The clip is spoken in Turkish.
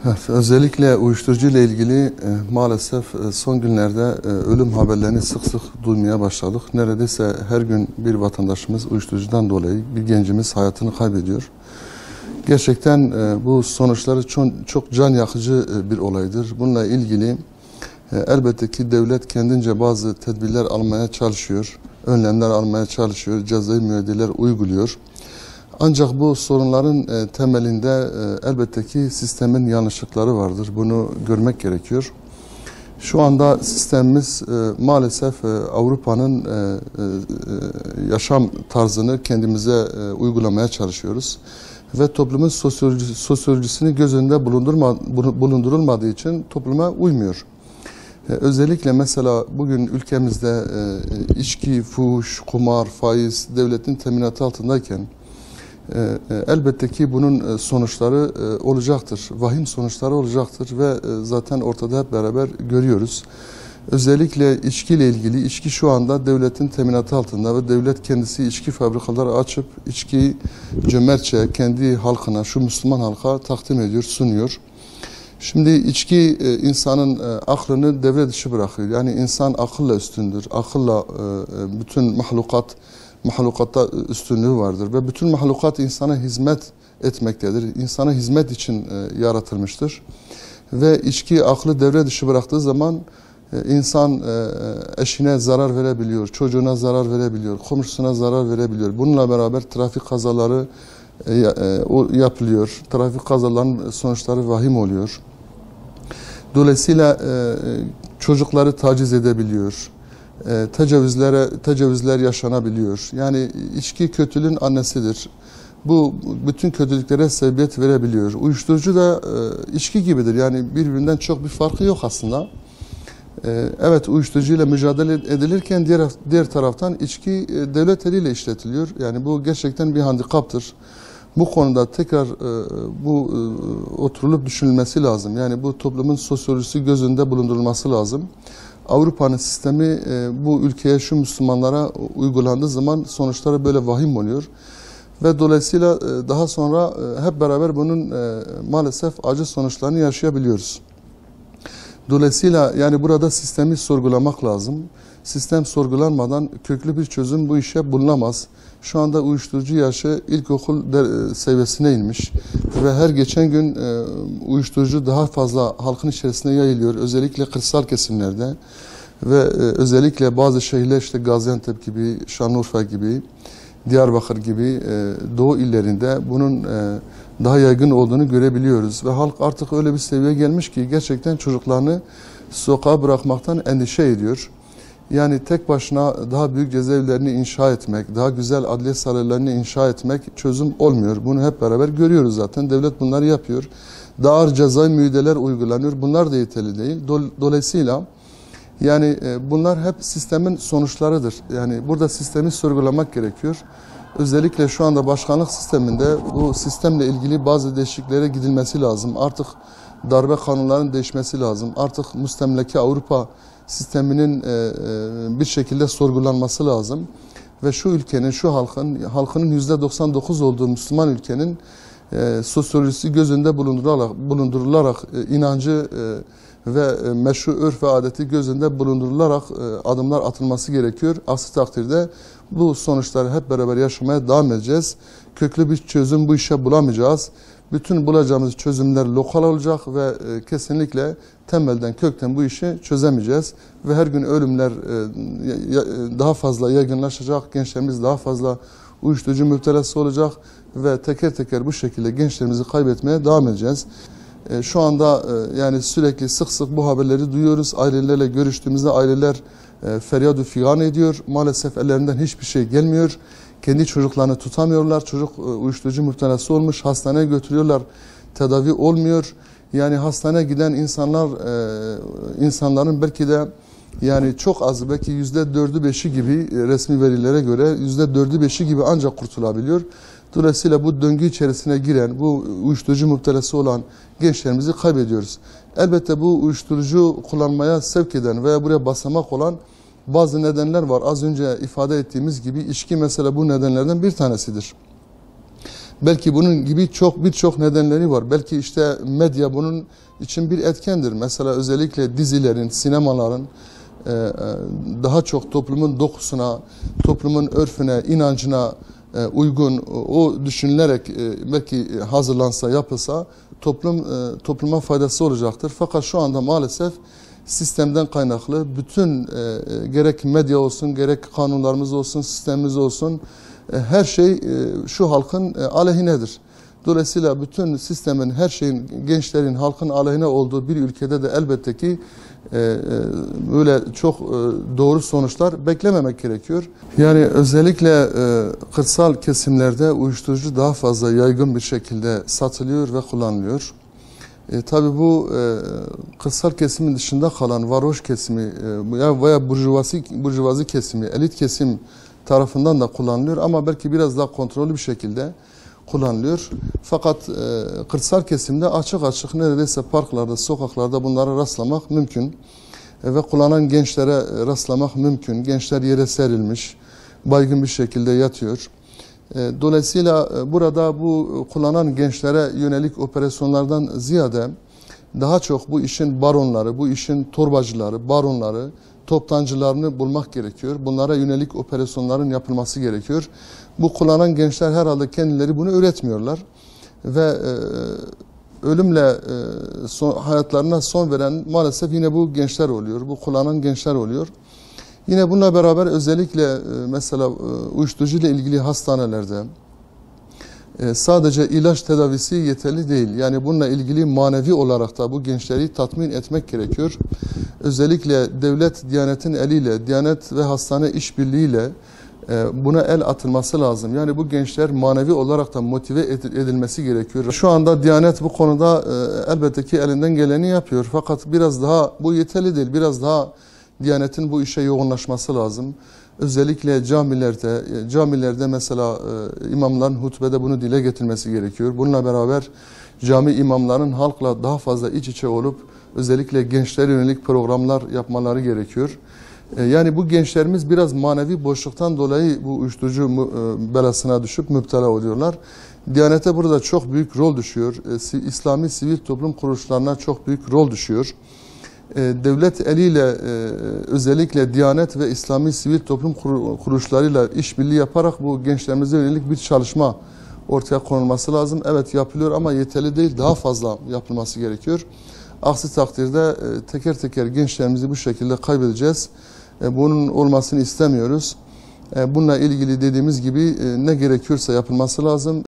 Evet, özellikle uyuşturucu ile ilgili maalesef son günlerde ölüm haberlerini sık sık duymaya başladık. Neredeyse her gün bir vatandaşımız uyuşturucudan dolayı, bir gencimiz hayatını kaybediyor. Gerçekten bu sonuçları çok can yakıcı bir olaydır. Bununla ilgili elbette ki devlet kendince bazı tedbirler almaya çalışıyor, önlemler almaya çalışıyor, cezai müeyyideler uyguluyor. Ancak bu sorunların temelinde elbette ki sistemin yanlışlıkları vardır. Bunu görmek gerekiyor. Şu anda sistemimiz maalesef Avrupa'nın yaşam tarzını kendimize uygulamaya çalışıyoruz. Ve toplumun sosyolojisini göz önünde bulundurulmadığı için topluma uymuyor. Özellikle mesela bugün ülkemizde içki, fuhuş, kumar, faiz devletin teminatı altındayken elbette ki bunun sonuçları olacaktır. Vahim sonuçları olacaktır ve zaten ortada hep beraber görüyoruz. Özellikle içkiyle ilgili, içki şu anda devletin teminatı altında ve devlet kendisi içki fabrikaları açıp içkiyi cömertçe kendi halkına, şu Müslüman halka takdim ediyor, sunuyor. Şimdi içki insanın aklını devre dışı bırakıyor. Yani insan akılla üstündür. Akılla bütün mahlukatta üstünlüğü vardır. Ve bütün mahlukat insana hizmet etmektedir. İnsana hizmet için yaratılmıştır. Ve içki aklı devre dışı bıraktığı zaman insan eşine zarar verebiliyor, çocuğuna zarar verebiliyor, komşusuna zarar verebiliyor. Bununla beraber trafik kazaları yapılıyor. Trafik kazalarının sonuçları vahim oluyor. Dolayısıyla çocukları taciz edebiliyor. Tecavüzler yaşanabiliyor. Yani içki kötülüğün annesidir. Bu bütün kötülüklere sebebiyet verebiliyor. Uyuşturucu da içki gibidir. Yani birbirinden çok bir farkı yok aslında. Evet, uyuşturucuyla mücadele edilirken diğer taraftan içki devlet eliyle işletiliyor. Yani bu gerçekten bir handikaptır. Bu konuda tekrar oturulup düşünülmesi lazım. Yani bu toplumun sosyolojisi göz önünde bulundurulması lazım. Avrupa'nın sistemi bu ülkeye, şu Müslümanlara uygulandığı zaman sonuçları böyle vahim oluyor. Ve dolayısıyla daha sonra hep beraber bunun maalesef acı sonuçlarını yaşayabiliyoruz. Dolayısıyla yani burada sistemi sorgulamak lazım. Sistem sorgulanmadan köklü bir çözüm bu işe bulunamaz. Şu anda uyuşturucu yaşı ilkokul seviyesine inmiş ve her geçen gün uyuşturucu daha fazla halkın içerisine yayılıyor. Özellikle kırsal kesimlerde ve özellikle bazı şehirler, işte Gaziantep gibi, Şanlıurfa gibi, Diyarbakır gibi doğu illerinde bunun daha yaygın olduğunu görebiliyoruz. Ve halk artık öyle bir seviyeye gelmiş ki gerçekten çocuklarını sokağa bırakmaktan endişe ediyor. Yani tek başına daha büyük cezaevlerini inşa etmek, daha güzel adliye saraylarını inşa etmek çözüm olmuyor. Bunu hep beraber görüyoruz zaten. Devlet bunları yapıyor. Daha ağır cezai müeyyideler uygulanıyor. Bunlar da yeterli değil. Dolayısıyla yani bunlar hep sistemin sonuçlarıdır. Yani burada sistemi sorgulamak gerekiyor. Özellikle şu anda başkanlık sisteminde bu sistemle ilgili bazı değişikliklere gidilmesi lazım. Artık darbe kanunlarının değişmesi lazım. Artık müstemleke Avrupa sisteminin bir şekilde sorgulanması lazım. Ve şu ülkenin, şu halkının %99 olduğu Müslüman ülkenin sosyolojisi göz önünde bulundurularak inancı ve meşru örf ve adeti göz önünde bulundurularak adımlar atılması gerekiyor. Aksi takdirde bu sonuçları hep beraber yaşamaya devam edeceğiz. Köklü bir çözüm bu işe bulamayacağız. Bütün bulacağımız çözümler lokal olacak ve kesinlikle temelden, kökten bu işi çözemeyeceğiz. Ve her gün ölümler daha fazla yaygınlaşacak, gençlerimiz daha fazla uyuşturucu müptelası olacak ve teker teker bu şekilde gençlerimizi kaybetmeye devam edeceğiz. Şu anda yani sürekli sık sık bu haberleri duyuyoruz. Ailelerle görüştüğümüzde aileler feryat-ı figan ediyor. Maalesef ellerinden hiçbir şey gelmiyor. Kendi çocuklarını tutamıyorlar. Çocuk uyuşturucu müptelası olmuş. Hastaneye götürüyorlar. Tedavi olmuyor. Yani hastaneye giden insanların belki de yani çok az, belki %4'ü 5'i gibi resmi verilere göre %4'ü 5'i gibi ancak kurtulabiliyor. Dolayısıyla bu döngü içerisine giren, bu uyuşturucu müptelası olan gençlerimizi kaybediyoruz. Elbette bu uyuşturucu kullanmaya sevk eden veya buraya basamak olan bazı nedenler var. Az önce ifade ettiğimiz gibi içki mesela bu nedenlerden bir tanesidir. Belki bunun gibi birçok nedenleri var. Belki işte medya bunun için bir etkendir. Mesela özellikle dizilerin, sinemaların daha çok toplumun dokusuna, toplumun örfüne, inancına uygun, o düşünülerek belki hazırlansa, yapılsa topluma faydası olacaktır. Fakat şu anda maalesef sistemden kaynaklı bütün gerek medya olsun, gerek kanunlarımız olsun, sistemimiz olsun, her şey şu halkın aleyhinedir. Dolayısıyla bütün sistemin, her şeyin, gençlerin, halkın aleyhine olduğu bir ülkede de elbette ki böyle çok doğru sonuçlar beklememek gerekiyor. Yani özellikle kırsal kesimlerde uyuşturucu daha fazla yaygın bir şekilde satılıyor ve kullanılıyor. Tabii bu kırsal kesimin dışında kalan varoş kesimi veya burjuvazi kesimi, elit kesim tarafından da kullanılıyor ama belki biraz daha kontrollü bir şekilde kullanılıyor. Fakat kırsal kesimde açık açık neredeyse parklarda, sokaklarda bunlara rastlamak mümkün. Ve kullanan gençlere rastlamak mümkün. Gençler yere serilmiş, baygın bir şekilde yatıyor. Dolayısıyla burada bu kullanan gençlere yönelik operasyonlardan ziyade daha çok bu işin baronları, bu işin torbacıları, baronları, toptancılarını bulmak gerekiyor. Bunlara yönelik operasyonların yapılması gerekiyor. Bu kullanan gençler herhalde kendileri bunu üretmiyorlar. Ve ölümle hayatlarına son veren maalesef yine bu gençler oluyor. Bu kullanan gençler oluyor. Yine bununla beraber özellikle mesela uyuşturucu ile ilgili hastanelerde sadece ilaç tedavisi yeterli değil. Yani bununla ilgili manevi olarak da bu gençleri tatmin etmek gerekiyor. Özellikle devlet, Diyanet'in eliyle, Diyanet ve hastane işbirliğiyle buna el atılması lazım. Yani bu gençler manevi olarak da motive edilmesi gerekiyor. Şu anda Diyanet bu konuda elbette ki elinden geleni yapıyor. Fakat biraz daha bu yeterli değil. Biraz daha Diyanet'in bu işe yoğunlaşması lazım. Özellikle camilerde mesela imamların hutbede bunu dile getirmesi gerekiyor. Bununla beraber cami imamlarının halkla daha fazla iç içe olup özellikle gençlere yönelik programlar yapmaları gerekiyor. Yani bu gençlerimiz biraz manevi boşluktan dolayı bu uyuşturucu belasına düşüp müptela oluyorlar. Diyanete burada çok büyük rol düşüyor. İslami sivil toplum kuruluşlarına çok büyük rol düşüyor. Devlet eliyle özellikle Diyanet ve İslami sivil toplum kuruluşlarıyla işbirliği yaparak bu gençlerimize yönelik bir çalışma ortaya konulması lazım. Evet yapılıyor ama yeterli değil, daha fazla yapılması gerekiyor. Aksi takdirde teker teker gençlerimizi bu şekilde kaybedeceğiz. Bunun olmasını istemiyoruz. Bununla ilgili dediğimiz gibi ne gerekiyorsa yapılması lazım.